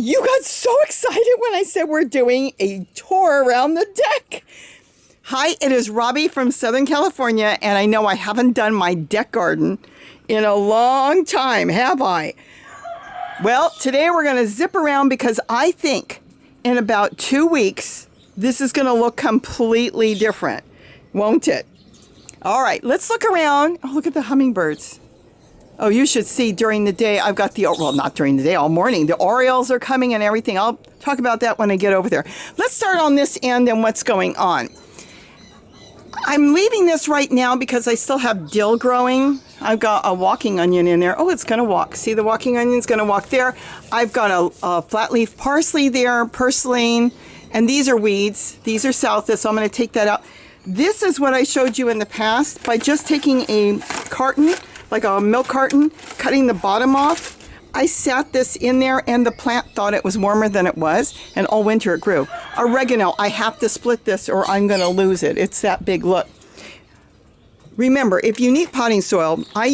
You got so excited when I said we're doing a tour around the deck. Hi, it is Robbie from Southern California, and I know I haven't done my deck garden in a long time, have I? Well, today we're going to zip around because I think in about 2 weeks, this is going to look completely different, won't it? All right, let's look around. Oh, look at the hummingbirds. Oh, you should see during the day, I've got well, not during the day, all morning. The Orioles are coming and everything. I'll talk about that when I get over there. Let's start on this end and what's going on. I'm leaving this right now because I still have dill growing. I've got a walking onion in there. Oh, it's going to walk. See, the walking onion's going to walk there. I've got a flat leaf parsley there, purslane, and these are weeds. These are southwest, so I'm going to take that out. This is what I showed you in the past by just taking a carton, like a milk carton, cutting the bottom off. I sat this in there and the plant thought it was warmer than it was, and all winter it grew. Oregano, I have to split this or I'm going to lose it. It's that big. Look. Remember, if you need potting soil, I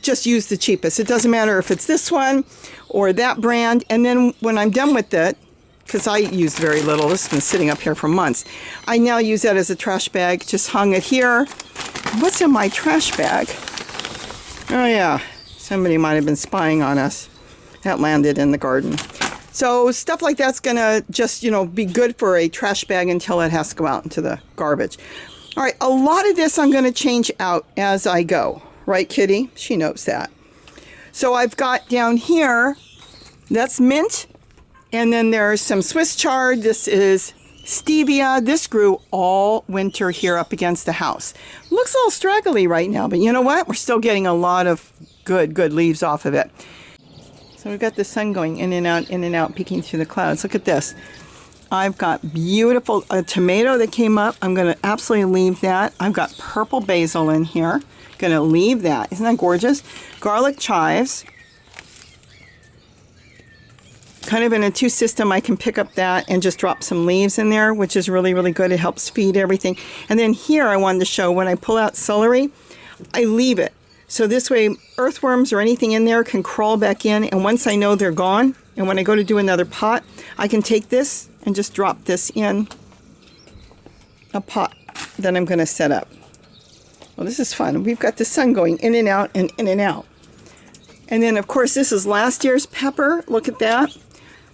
just use the cheapest. It doesn't matter if it's this one or that brand. And then when I'm done with it, because I used very little, this has been sitting up here for months, I now use that as a trash bag. Just hung it here. What's in my trash bag? Oh yeah, somebody might have been spying on us. That landed in the garden. So stuff like that's gonna just, be good for a trash bag until it has to go out into the garbage. All right, a lot of this I'm gonna change out as I go. Right, Kitty? She knows that. So I've got down here, that's mint. And then there's some Swiss chard. This is stevia. This grew all winter here up against the house. Looks a little straggly right now, but you know what? We're still getting a lot of good leaves off of it. So we've got the sun going in and out, peeking through the clouds. Look at this. I've got beautiful tomato that came up. I'm going to absolutely leave that. I've got purple basil in here. Going to leave that. Isn't that gorgeous? Garlic chives. Kind of in a two system, I can pick up that and just drop some leaves in there, which is really good. It helps feed everything. And then here I wanted to show when I pull out celery, I leave it. So this way earthworms or anything in there can crawl back in. And once I know they're gone, and when I go to do another pot, I can take this and just drop this in a pot that I'm going to set up. Well, this is fun. We've got the sun going in and out and in and out. And then, of course, this is last year's pepper. Look at that.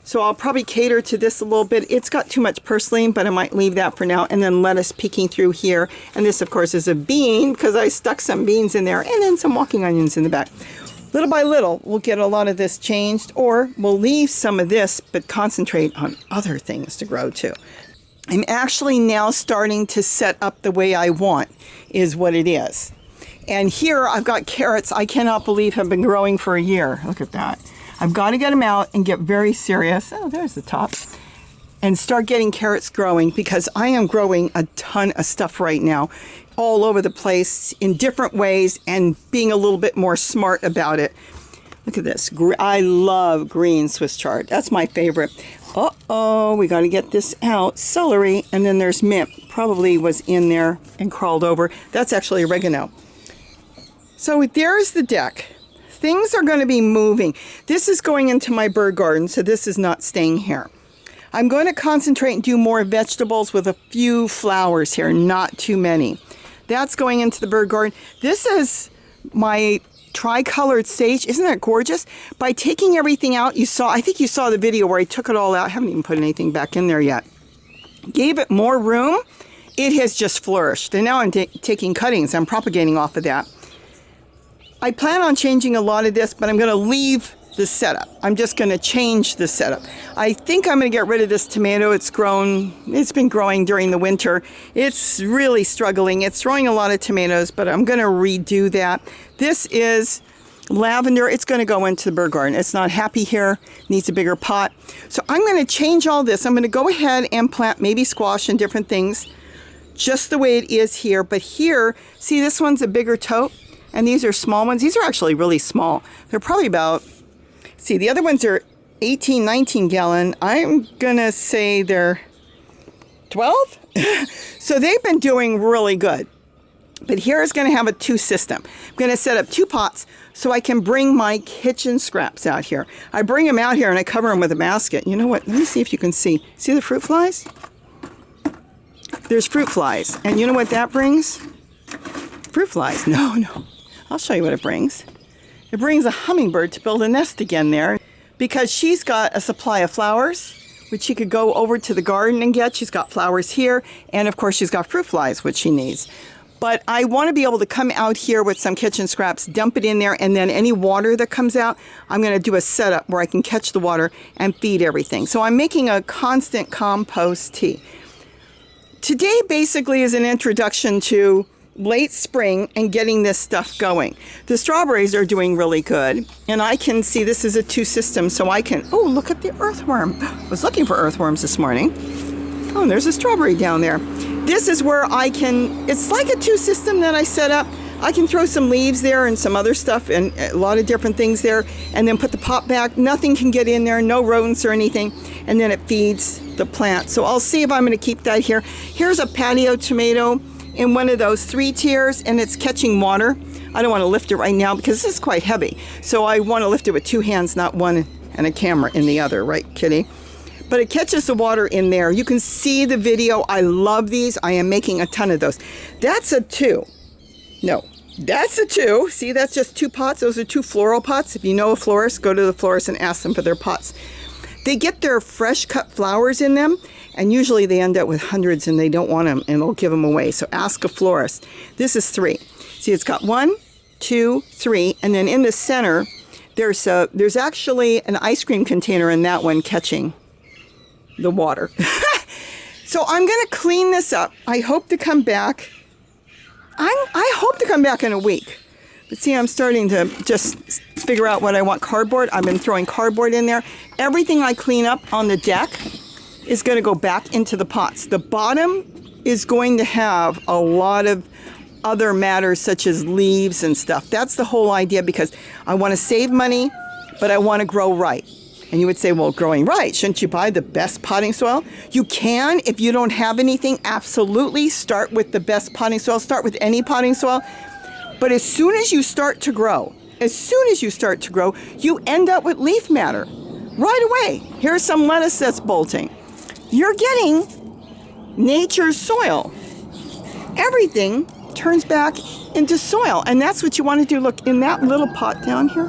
So I'll probably cater to this a little bit. It's got too much purslane, but I might leave that for now. And then lettuce peeking through here. And this, of course, is a bean because I stuck some beans in there and then some walking onions in the back. Little by little, we'll get a lot of this changed, or we'll leave some of this, but concentrate on other things to grow too. I'm actually now starting to set up the way I want, is what it is. And here I've got carrots I cannot believe have been growing for a year. Look at that. I've got to get them out and get very serious. Oh, there's the top. And start getting carrots growing because I am growing a ton of stuff right now all over the place in different ways and being a little bit more smart about it. Look at this. I love green Swiss chard. That's my favorite. Uh-oh, we got to get this out. Celery, and then there's mint. Probably was in there and crawled over. That's actually oregano. So there's the deck. Things are going to be moving. This is going into my bird garden, so this is not staying here. I'm going to concentrate and do more vegetables with a few flowers here, not too many. That's going into the bird garden. This is my tricolored sage. Isn't that gorgeous? By taking everything out, I think you saw the video where I took it all out. I haven't even put anything back in there yet. Gave it more room. It has just flourished. And now I'm taking cuttings. I'm propagating off of that. I plan on changing a lot of this, but I'm going to leave the setup. I'm just going to change the setup. I think I'm going to get rid of this tomato. It's been growing during the winter. It's really struggling. It's throwing a lot of tomatoes, but I'm going to redo that. This is lavender. It's going to go into the bird garden. It's not happy here. Needs a bigger pot. So I'm going to change all this. I'm going to go ahead and plant maybe squash and different things just the way it is here. But here, see, this one's a bigger tote. And these are small ones. These are actually really small. They're probably about, see, the other ones are 18, 19 gallon. I'm going to say they're 12. So they've been doing really good. But here is going to have a 2 system. I'm going to set up 2 pots so I can bring my kitchen scraps out here. I bring them out here and I cover them with a basket. You know what? Let me see if you can see. See the fruit flies? There's fruit flies. And you know what that brings? Fruit flies. No. I'll show you what it brings. It brings a hummingbird to build a nest again there because she's got a supply of flowers, which she could go over to the garden and get. She's got flowers here. And of course, she's got fruit flies, which she needs. But I want to be able to come out here with some kitchen scraps, dump it in there, and then any water that comes out, I'm going to do a setup where I can catch the water and feed everything. So I'm making a constant compost tea. Today basically is an introduction to late spring and getting this stuff going. The strawberries are doing really good, and I can see this is a 2 system, so I can, oh, look at the earthworm. I was looking for earthworms this morning. Oh, and there's a strawberry down there. This is where I can, it's like a 2 system that I set up. I can throw some leaves there and some other stuff and a lot of different things there, and then put the pot back. Nothing can get in there, no rodents or anything, and then it feeds the plant. So I'll see if I'm going to keep that here. Here's a patio tomato in one of those 3 tiers, and it's catching water. I don't want to lift it right now because this is quite heavy. So I want to lift it with 2 hands, not one and a camera in the other, right, Kitty? But it catches the water in there. You can see the video. I love these. I am making a ton of those. That's a 2. No, that's a 2. See, that's just 2 pots. Those are 2 floral pots. If you know a florist, go to the florist and ask them for their pots. They get their fresh cut flowers in them, and usually they end up with hundreds and they don't want them and they'll give them away. So ask a florist. This is 3. See, it's got 1, 2, 3, and then in the center, there's actually an ice cream container in that one catching the water. So I'm going to clean this up. I hope to come back. I hope to come back in a week. But see, I'm starting to just figure out what I want. Cardboard. I've been throwing cardboard in there. Everything I clean up on the deck is going to go back into the pots. The bottom is going to have a lot of other matters such as leaves and stuff. That's the whole idea, because I want to save money, but I want to grow right. And you would say, well, growing right, shouldn't you buy the best potting soil? You can if you don't have anything. Absolutely start with the best potting soil. Start with any potting soil. But as soon as you start to grow, you end up with leaf matter right away. Here's some lettuce that's bolting. You're getting nature's soil. Everything turns back into soil. And that's what you want to do. Look, in that little pot down here,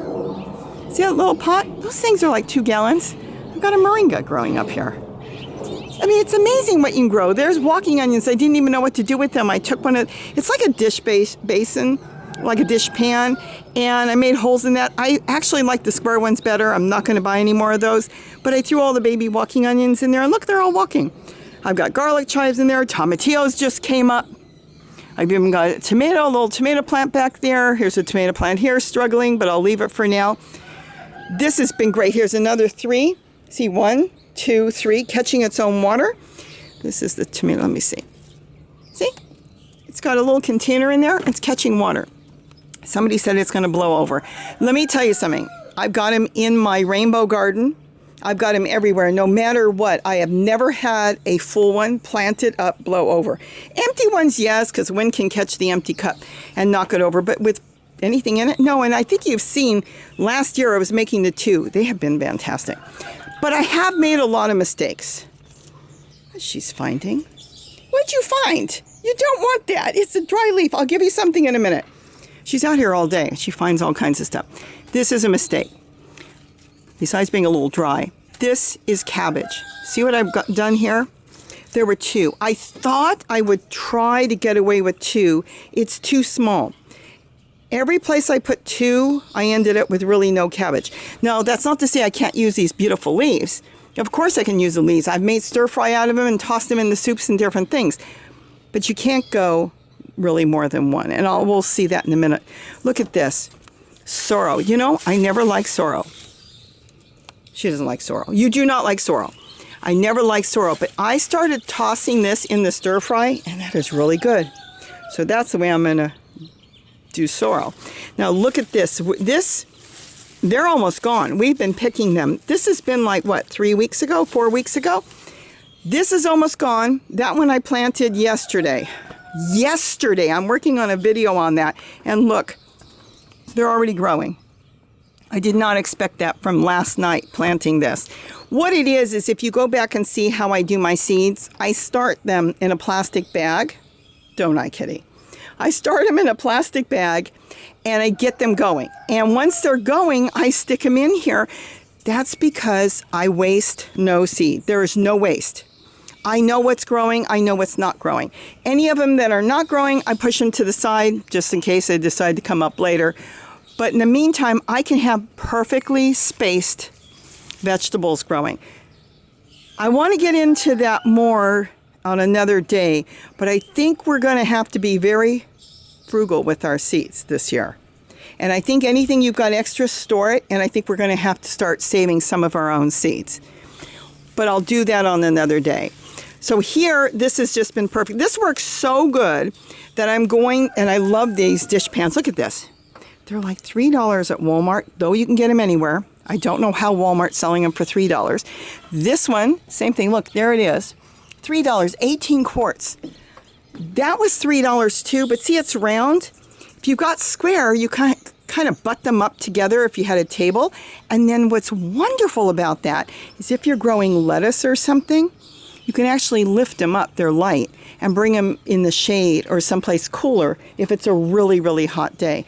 see that little pot? Those things are like 2 gallons. I've got a moringa growing up here. I mean, it's amazing what you can grow. There's walking onions. I didn't even know what to do with them. I took one of, it's like a dish basin, like a dish pan, and I made holes in that. I actually like the square ones better. I'm not going to buy any more of those, but I threw all the baby walking onions in there, and look, they're all walking. I've got garlic chives in there. Tomatillos just came up. I've even got a little tomato plant back there. Here's a tomato plant here, struggling, but I'll leave it for now. This has been great. Here's another 3. See, 1, 2, 3, catching its own water. This is the tomato. Let me see. See? It's got a little container in there. It's catching water. Somebody said it's going to blow over. Let me tell you something. I've got him in my rainbow garden. I've got him everywhere. No matter what, I have never had a full one planted up blow over. Empty ones, yes, because wind can catch the empty cup and knock it over. But with anything in it? No, and I think you've seen last year I was making the 2. They have been fantastic. But I have made a lot of mistakes. What's she's finding? What'd you find? You don't want that. It's a dry leaf. I'll give you something in a minute. She's out here all day. She finds all kinds of stuff. This is a mistake. Besides being a little dry, this is cabbage. See what I've got done here? There were 2. I thought I would try to get away with 2. It's too small. Every place I put 2, I ended up with really no cabbage. Now, that's not to say I can't use these beautiful leaves. Of course I can use the leaves. I've made stir fry out of them and tossed them in the soups and different things. But you can't go really more than 1. And we'll see that in a minute. Look at this. Sorrel. You know, I never liked sorrel. She doesn't like sorrel. You do not like sorrel. I never liked sorrel. But I started tossing this in the stir fry, and that is really good. So that's the way I'm going to do sorrel. Now look at this. They're almost gone. We've been picking them. This has been like, what, 3 weeks ago, 4 weeks ago? This is almost gone. That one I planted yesterday. yesterday. I'm working on a video on that. And look, they're already growing. I did not expect that from last night planting this. What it is if you go back and see how I do my seeds, I start them in a plastic bag. Don't I, Kitty? I start them in a plastic bag and I get them going. And once they're going, I stick them in here. That's because I waste no seed. There is no waste. I know what's growing. I know what's not growing. Any of them that are not growing, I push them to the side just in case they decide to come up later. But in the meantime, I can have perfectly spaced vegetables growing. I want to get into that more on another day, but I think we're going to have to be very frugal with our seeds this year. And I think anything you've got extra, store it, and I think we're going to have to start saving some of our own seeds. But I'll do that on another day. So here, this has just been perfect. This works so good that I'm going, and I love these dish pans. Look at this. They're like $3 at Walmart, though you can get them anywhere. I don't know how Walmart's selling them for $3. This one, same thing. Look, there it is. $3, 18 quarts. That was $3 too, but see, it's round. If you've got square, you kind of butt them up together if you had a table. And then what's wonderful about that is if you're growing lettuce or something, you can actually lift them up, they're light, and bring them in the shade or someplace cooler if it's a really, really hot day.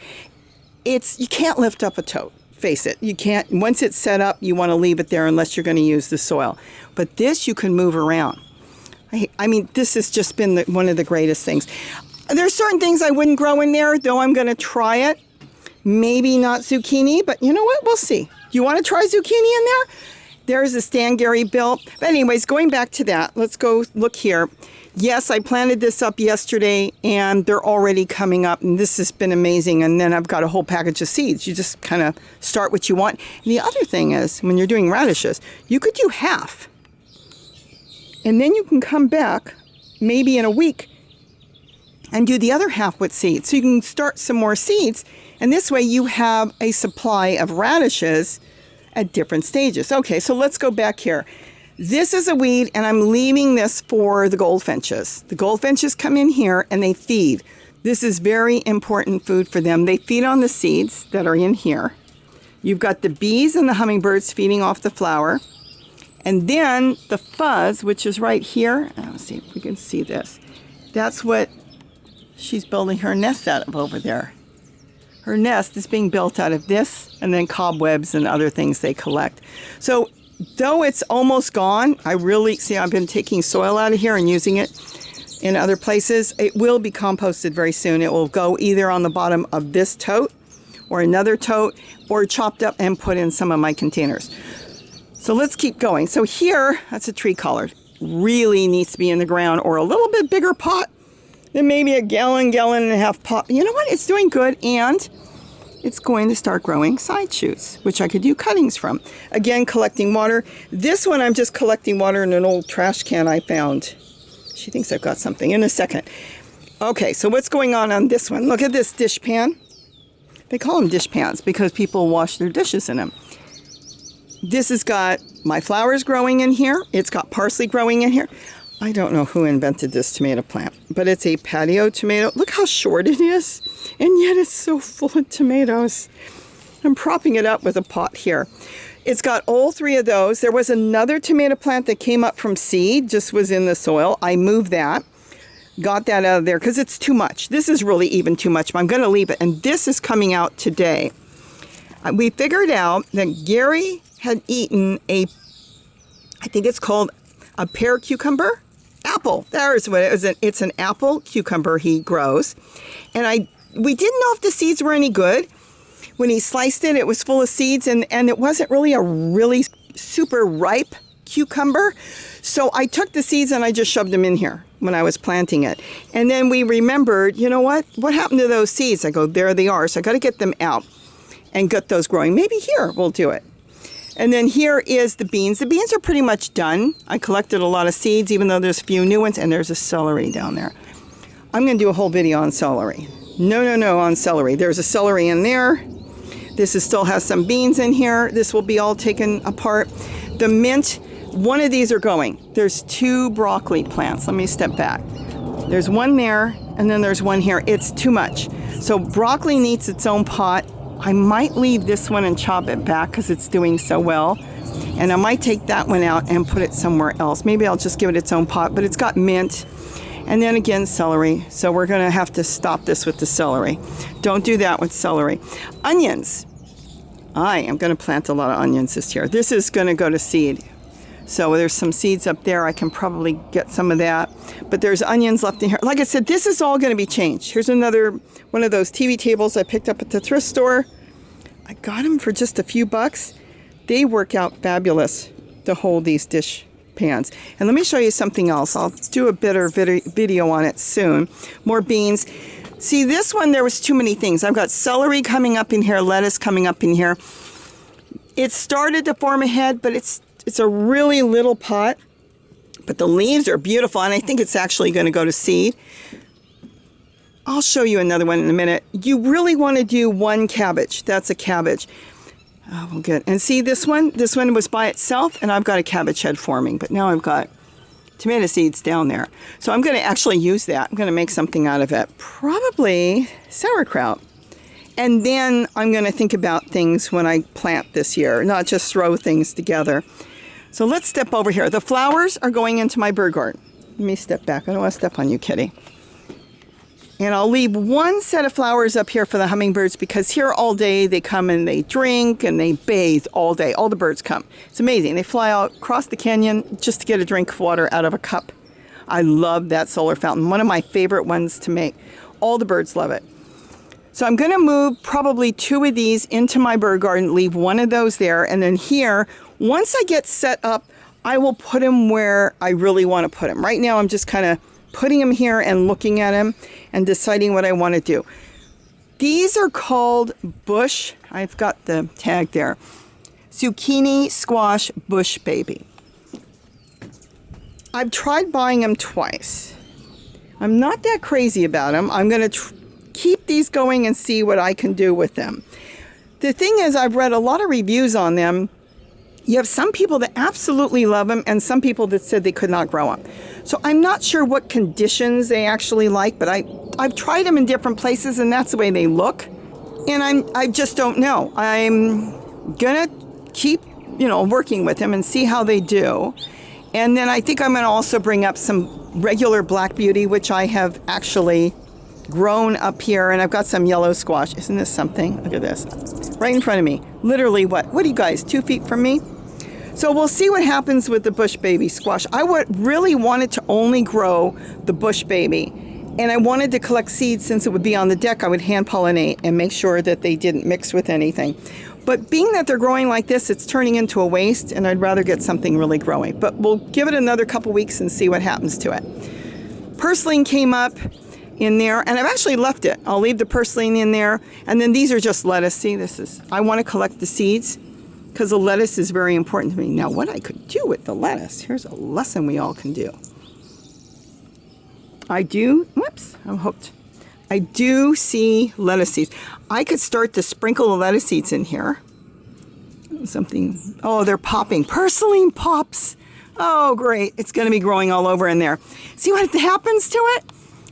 You can't lift up a tote. Face it, you can't. Once it's set up, you want to leave it there unless you're going to use the soil. But this you can move around. I mean, this has just been one of the greatest things. There's certain things I wouldn't grow in there, though I'm going to try it. Maybe not zucchini, but you know what? We'll see. You want to try zucchini in there? There's a stand Gary built. But anyways, going back to that, let's go look here. Yes, I planted this up yesterday, and they're already coming up, and this has been amazing. And then I've got a whole package of seeds. You just kind of start what you want. And the other thing is, when you're doing radishes, you could do half. And then you can come back, maybe in a week, and do the other half with seeds. So you can start some more seeds, and this way you have a supply of radishes at different stages. Okay, so let's go back here. This is a weed, and I'm leaving this for the goldfinches. The goldfinches come in here and they feed. This is very important food for them. They feed on the seeds that are in here. You've got the bees and the hummingbirds feeding off the flower. And then the fuzz, which is right here. Let's see if we can see this. That's what she's building her nest out of over there. Her nest is being built out of this and then cobwebs and other things they collect. So though it's almost gone, I've been taking soil out of here and using it in other places. It will be composted very soon. It will go either on the bottom of this tote or another tote, or chopped up and put in some of my containers. So let's keep going. So here, that's a tree collard. Really needs to be in the ground or a little bit bigger pot than maybe a gallon and a half pot. You know what? It's doing good, and it's going to start growing side shoots, which I could do cuttings from. Again, collecting water. This one, I'm just collecting water in an old trash can I found. She thinks I've got something. In a second. Okay, so what's going on this one? Look at this dish pan. They call them dish pans because people wash their dishes in them. This has got my flowers growing in here. It's got parsley growing in here. I don't know who invented this tomato plant, but it's a patio tomato. Look how short it is, and yet it's so full of tomatoes. I'm propping it up with a pot here. It's got all three of those. There was another tomato plant that came up from seed, just was in the soil. I moved that, got that out of there because it's too much. This is really even too much, but I'm going to leave it. And this is coming out today. We figured out that Gary had eaten I think it's called a pear cucumber. Apple. There's what it is. It's an apple cucumber he grows. And we didn't know if the seeds were any good. When he sliced it, it was full of seeds, and it wasn't really a really super ripe cucumber. So I took the seeds and I just shoved them in here when I was planting it. And then we remembered, you know what? What happened to those seeds? I go, there they are. So I got to get them out and get those growing. Maybe here we'll do it. And then here is the beans. The beans are pretty much done. I collected a lot of seeds, even though there's a few new ones, and there's a celery down there. I'm going to do a whole video on celery. No, on celery. There's a celery in there. This still has some beans in here. This will be all taken apart. The mint, one of these are going. There's two broccoli plants. Let me step back. There's one there, and then there's one here. It's too much. So broccoli needs its own pot. I might leave this one and chop it back because it's doing so well. And I might take that one out and put it somewhere else. Maybe I'll just give it its own pot, but it's got mint. And then again, celery. So we're gonna have to stop this with the celery. Don't do that with celery. Onions. I am gonna plant a lot of onions this year. This is gonna go to seed. So there's some seeds up there. I can probably get some of that. But there's onions left in here. Like I said, this is all gonna be changed. Here's another one of those TV tables I picked up at the thrift store. I got them for just a few bucks. They work out fabulous to hold these dish pans. And let me show you something else. I'll do a better video on it soon. More beans. See, this one, there was too many things. I've got celery coming up in here, lettuce coming up in here. It started to form a head, but it's a really little pot. But the leaves are beautiful, and I think it's actually going to go to seed. I'll show you another one in a minute. You really want to do one cabbage. That's a cabbage. Oh, well, good. And see this one? This one was by itself, and I've got a cabbage head forming, but now I've got tomato seeds down there. So I'm going to actually use that. I'm going to make something out of it. Probably sauerkraut. And then I'm going to think about things when I plant this year, not just throw things together. So let's step over here. The flowers are going into my bird garden. Let me step back. I don't want to step on you, kitty. And I'll leave one set of flowers up here for the hummingbirds because here all day they come and they drink and they bathe all day. All the birds come. It's amazing. They fly out across the canyon just to get a drink of water out of a cup. I love that solar fountain. One of my favorite ones to make. All the birds love it. So I'm going to move probably 2 of these into my bird garden, leave one of those there. And then here, once I get set up, I will put them where I really want to put them. Right now I'm just kind of putting them here and looking at them and deciding what I want to do. These are called bush, I've got the tag there, zucchini squash bush baby. I've tried buying them twice. I'm not that crazy about them. I'm going to keep these going and see what I can do with them. The thing is, I've read a lot of reviews on them. You have some people that absolutely love them and some people that said they could not grow them. So I'm not sure what conditions they actually like, but I've tried them in different places and that's the way they look. And I just don't know. I'm gonna keep, working with them and see how they do. And then I think I'm gonna also bring up some regular black beauty, which I have actually grown up here, and I've got some yellow squash. Isn't this something? Look at this. Right in front of me. Literally what are you guys, 2 feet from me? So we'll see what happens with the bush baby squash. I really wanted to only grow the bush baby, and I wanted to collect seeds since it would be on the deck. I would hand pollinate and make sure that they didn't mix with anything. But being that they're growing like this, it's turning into a waste, and I'd rather get something really growing. But we'll give it another couple weeks and see what happens to it. Purslane came up in there, and I've actually left it. I'll leave the purslane in there, and then these are just lettuce. See, I want to collect the seeds because the lettuce is very important to me. Now, what I could do with the lettuce, here's a lesson we all can do. Whoops, I'm hooked. I do see lettuce seeds. I could start to sprinkle the lettuce seeds in here. They're popping. Purslane pops. Oh, great. It's going to be growing all over in there. See what happens to it?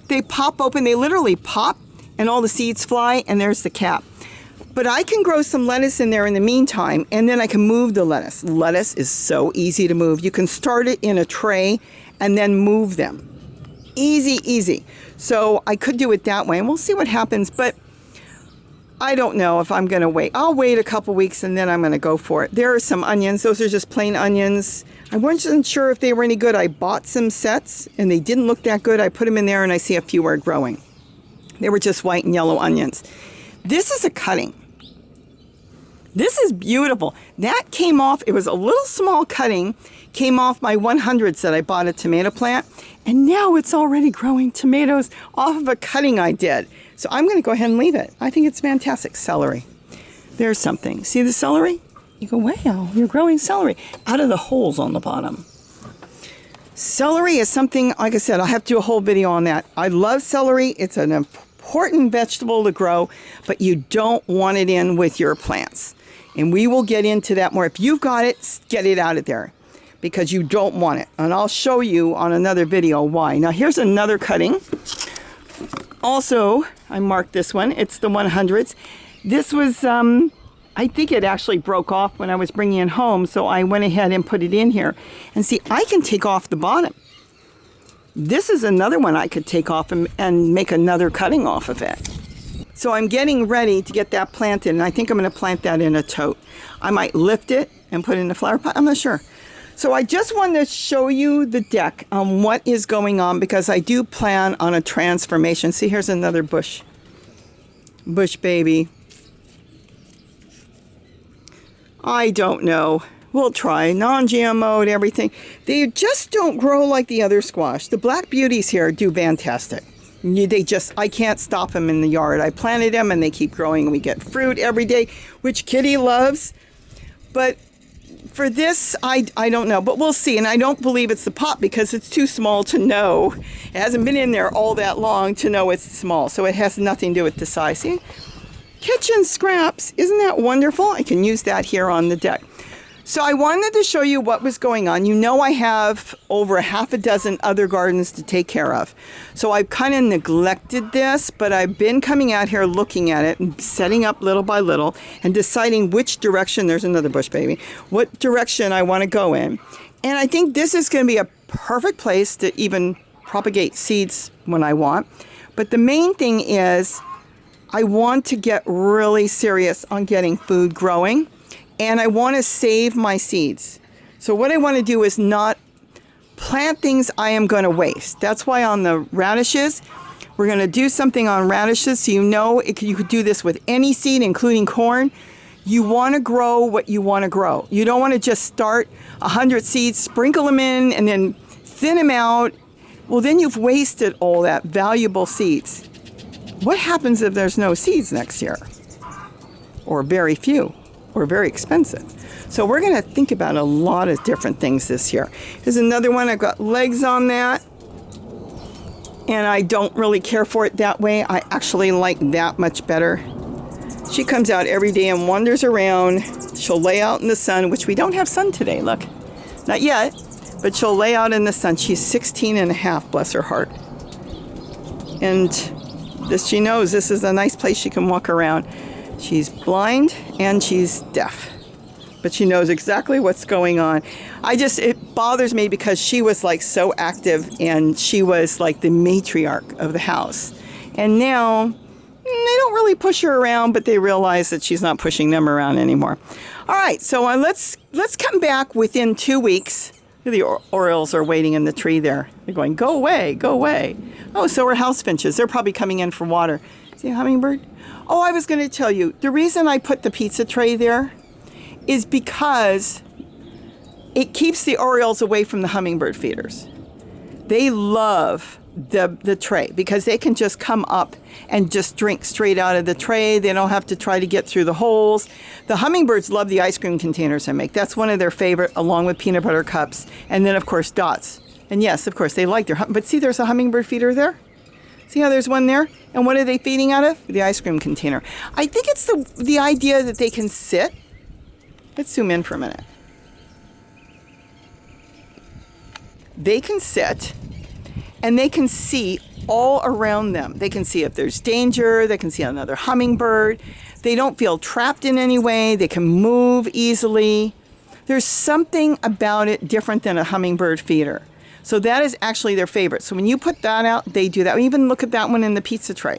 They pop open. They literally pop, and all the seeds fly, and there's the cap. But I can grow some lettuce in there in the meantime, and then I can move the lettuce. Lettuce is so easy to move. You can start it in a tray and then move them. Easy, easy. So I could do it that way, and we'll see what happens, but I don't know if I'm going to wait. I'll wait a couple weeks, and then I'm going to go for it. There are some onions. Those are just plain onions. I wasn't sure if they were any good. I bought some sets, and they didn't look that good. I put them in there, and I see a few are growing. They were just white and yellow onions. This is a cutting. This is beautiful. That came off, it was a little small cutting, came off my 100s that I bought a tomato plant, and now it's already growing tomatoes off of a cutting I did. So I'm going to go ahead and leave it. I think it's fantastic. Celery. There's something. See the celery? You go, wow, you're growing celery out of the holes on the bottom. Celery is something, like I said, I'll have to do a whole video on that. I love celery. It's an important vegetable to grow, but you don't want it in with your plants. And we will get into that more. If you've got it, get it out of there because you don't want it. And I'll show you on another video why. Now here's another cutting. Also, I marked this one. It's the 100s. This was, I think it actually broke off when I was bringing it home, so I went ahead and put it in here. And see, I can take off the bottom. This is another one I could take off and make another cutting off of it. So I'm getting ready to get that planted, and I think I'm going to plant that in a tote. I might lift it and put it in a flower pot. I'm not sure. So I just wanted to show you the deck on what is going on, because I do plan on a transformation. See, here's another bush. Bush baby. I don't know. We'll try. Non-GMO'd, everything. They just don't grow like the other squash. The black beauties here do fantastic. I can't stop them in the yard. I planted them and they keep growing, and we get fruit every day, which Kitty loves. But for this, I don't know, but we'll see. And I don't believe it's the pot, because it's too small to know. It hasn't been in there all that long to know it's small. So it has nothing to do with the size. See? Kitchen scraps. Isn't that wonderful? I can use that here on the deck. So I wanted to show you what was going on. You know, I have over a half a dozen other gardens to take care of. So I've kind of neglected this, but I've been coming out here looking at it and setting up little by little and deciding which direction, there's another bush baby, what direction I want to go in. And I think this is going to be a perfect place to even propagate seeds when I want. But the main thing is I want to get really serious on getting food growing. And I want to save my seeds. So what I want to do is not plant things I am going to waste. That's why on the radishes, we're going to do something on radishes. So you could do this with any seed, including corn. You want to grow what you want to grow. You don't want to just start 100 seeds, sprinkle them in, and then thin them out. Well, then you've wasted all that valuable seeds. What happens if there's no seeds next year? Or very few? Or very expensive. So we're going to think about a lot of different things this year. There's another one. I've got legs on that, and I don't really care for it that way. I actually like that much better. She comes out every day and wanders around. She'll lay out in the sun, which we don't have sun today, look. Not yet, but she'll lay out in the sun. She's 16 and a half, bless her heart. And she knows this is a nice place she can walk around. She's blind and she's deaf, but she knows exactly what's going on. It bothers me because she was like so active, and she was like the matriarch of the house. And now they don't really push her around, but they realize that she's not pushing them around anymore. All right, so let's come back within 2 weeks. The orioles are waiting in the tree there. They're going, go away, go away. Oh, so are house finches. They're probably coming in for water. See a hummingbird? Oh, I was going to tell you, the reason I put the pizza tray there is because it keeps the orioles away from the hummingbird feeders. They love the tray because they can just come up and just drink straight out of the tray. They don't have to try to get through the holes. The hummingbirds love the ice cream containers I make. That's one of their favorite, along with peanut butter cups. And then, of course, dots. And yes, of course, they like but see, there's a hummingbird feeder there. See how there's one there? And what are they feeding out of? The ice cream container. I think it's the idea that they can sit. Let's zoom in for a minute. They can sit, and they can see all around them. They can see if there's danger. They can see another hummingbird. They don't feel trapped in any way. They can move easily. There's something about it different than a hummingbird feeder. So that is actually their favorite. So when you put that out, they do that. Even look at that one in the pizza tray.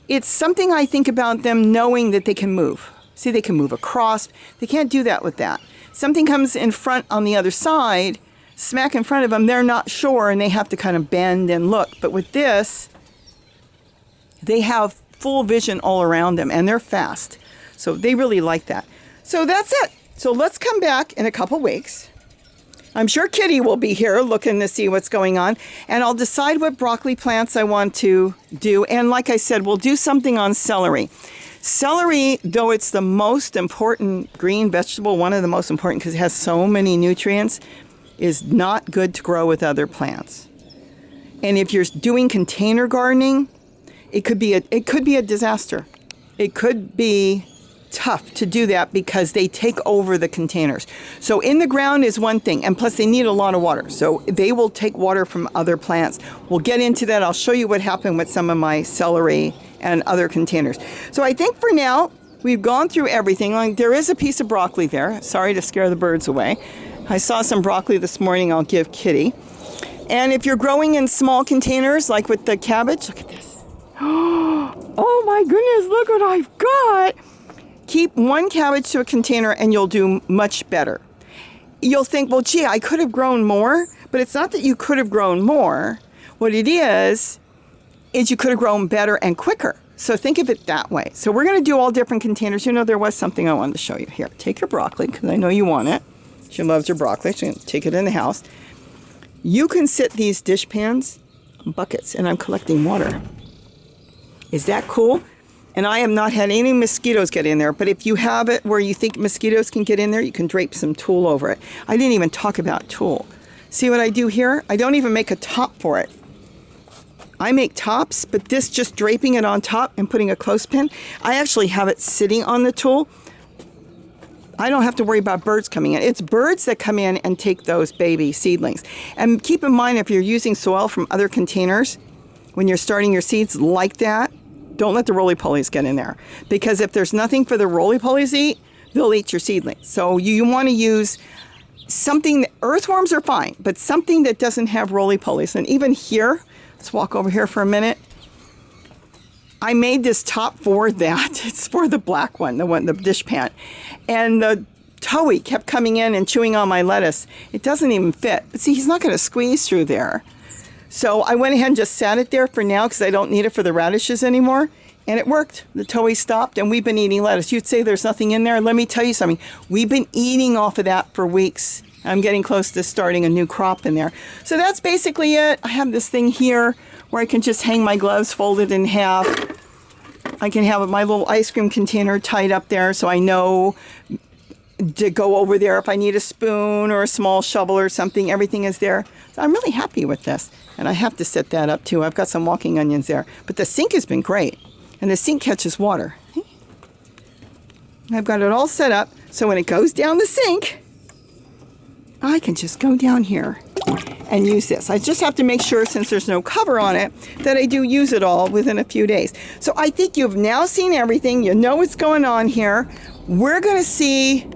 It's something I think about them knowing that they can move. See, they can move across. They can't do that with that. Something comes in front on the other side, smack in front of them, they're not sure, and they have to kind of bend and look. But with this, they have full vision all around them, and they're fast. So they really like that. So that's it. So let's come back in a couple weeks. I'm sure Kitty will be here looking to see what's going on, and I'll decide what broccoli plants I want to do. And like I said, we'll do something on celery. Celery, though it's the most important green vegetable, one of the most important because it has so many nutrients, is not good to grow with other plants. And if you're doing container gardening, it could be a disaster. It could be tough to do that because they take over the containers. So in the ground is one thing, and plus they need a lot of water. So they will take water from other plants. We'll get into that. I'll show you what happened with some of my celery and other containers. So I think for now, we've gone through everything. Like, there is a piece of broccoli there. Sorry to scare the birds away. I saw some broccoli this morning. I'll give Kitty. And if you're growing in small containers, like with the cabbage, look at this. Oh my goodness, look what I've got. Keep one cabbage to a container and you'll do much better. You'll think, well, gee, I could have grown more, but it's not that you could have grown more. What it is you could have grown better and quicker. So think of it that way. So we're going to do all different containers. You know, there was something I wanted to show you. Here, take your broccoli, because I know you want it. She loves your broccoli. She's going to take it in the house. You can sit these dish pans in buckets, and I'm collecting water. Is that cool? And I have not had any mosquitoes get in there, but if you have it where you think mosquitoes can get in there, you can drape some tulle over it. I didn't even talk about tulle. See what I do here? I don't even make a top for it. I make tops, but this just draping it on top and putting a clothespin, I actually have it sitting on the tulle. I don't have to worry about birds coming in. It's birds that come in and take those baby seedlings. And keep in mind, if you're using soil from other containers, when you're starting your seeds like that, don't let the roly-polies get in there. Because if there's nothing for the roly-polies to eat, they'll eat your seedlings. So you want to use something, earthworms are fine, but something that doesn't have roly-polies. And even here, let's walk over here for a minute. I made this top for that. It's for the black one, the dish pan. And the Towie kept coming in and chewing on my lettuce. It doesn't even fit. But see, he's not going to squeeze through there. So I went ahead and just sat it there for now because I don't need it for the radishes anymore. And it worked. The Towie stopped and we've been eating lettuce. You'd say there's nothing in there. Let me tell you something. We've been eating off of that for weeks. I'm getting close to starting a new crop in there. So that's basically it. I have this thing here where I can just hang my gloves folded in half. I can have my little ice cream container tied up there so I know to go over there if I need a spoon or a small shovel or something. Everything is there. So I'm really happy with this. And I have to set that up too. I've got some walking onions there. But the sink has been great. And the sink catches water. I've got it all set up so when it goes down the sink, I can just go down here and use this. I just have to make sure, since there's no cover on it, that I do use it all within a few days. So I think you've now seen everything. You know what's going on here. We're going to see,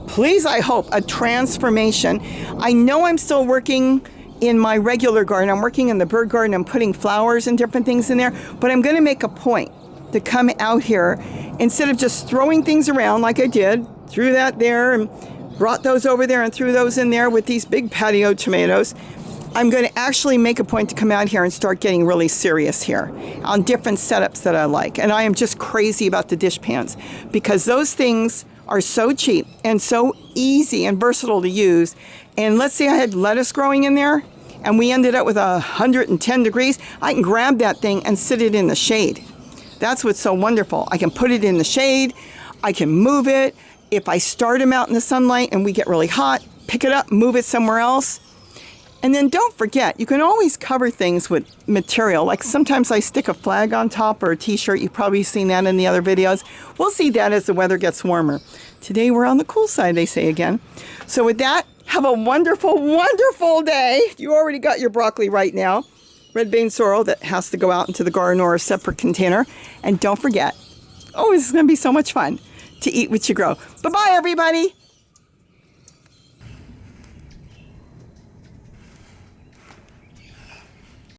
please, I hope, a transformation. I know I'm still working in my regular garden. I'm working in the bird garden. I'm putting flowers and different things in there. But I'm going to make a point to come out here instead of just throwing things around like I did. Threw that there and brought those over there and threw those in there with these big patio tomatoes. I'm going to actually make a point to come out here and start getting really serious here on different setups that I like. And I am just crazy about the dish pans because those things are so cheap and so easy and versatile to use. And let's say I had lettuce growing in there and we ended up with 110 degrees. I can grab that thing and sit it in the shade. That's what's so wonderful. I can put it in the shade. I can move it. If I start them out in the sunlight and we get really hot, pick it up, move it somewhere else. And then don't forget, you can always cover things with material. Like sometimes I stick a flag on top or a t-shirt. You've probably seen that in the other videos. We'll see that as the weather gets warmer. Today we're on the cool side, they say again. So with that, have a wonderful, wonderful day. You already got your broccoli right now. Red bean sorrel that has to go out into the garden or a separate container. And don't forget, oh, this is going to be so much fun to eat what you grow. Bye-bye, everybody.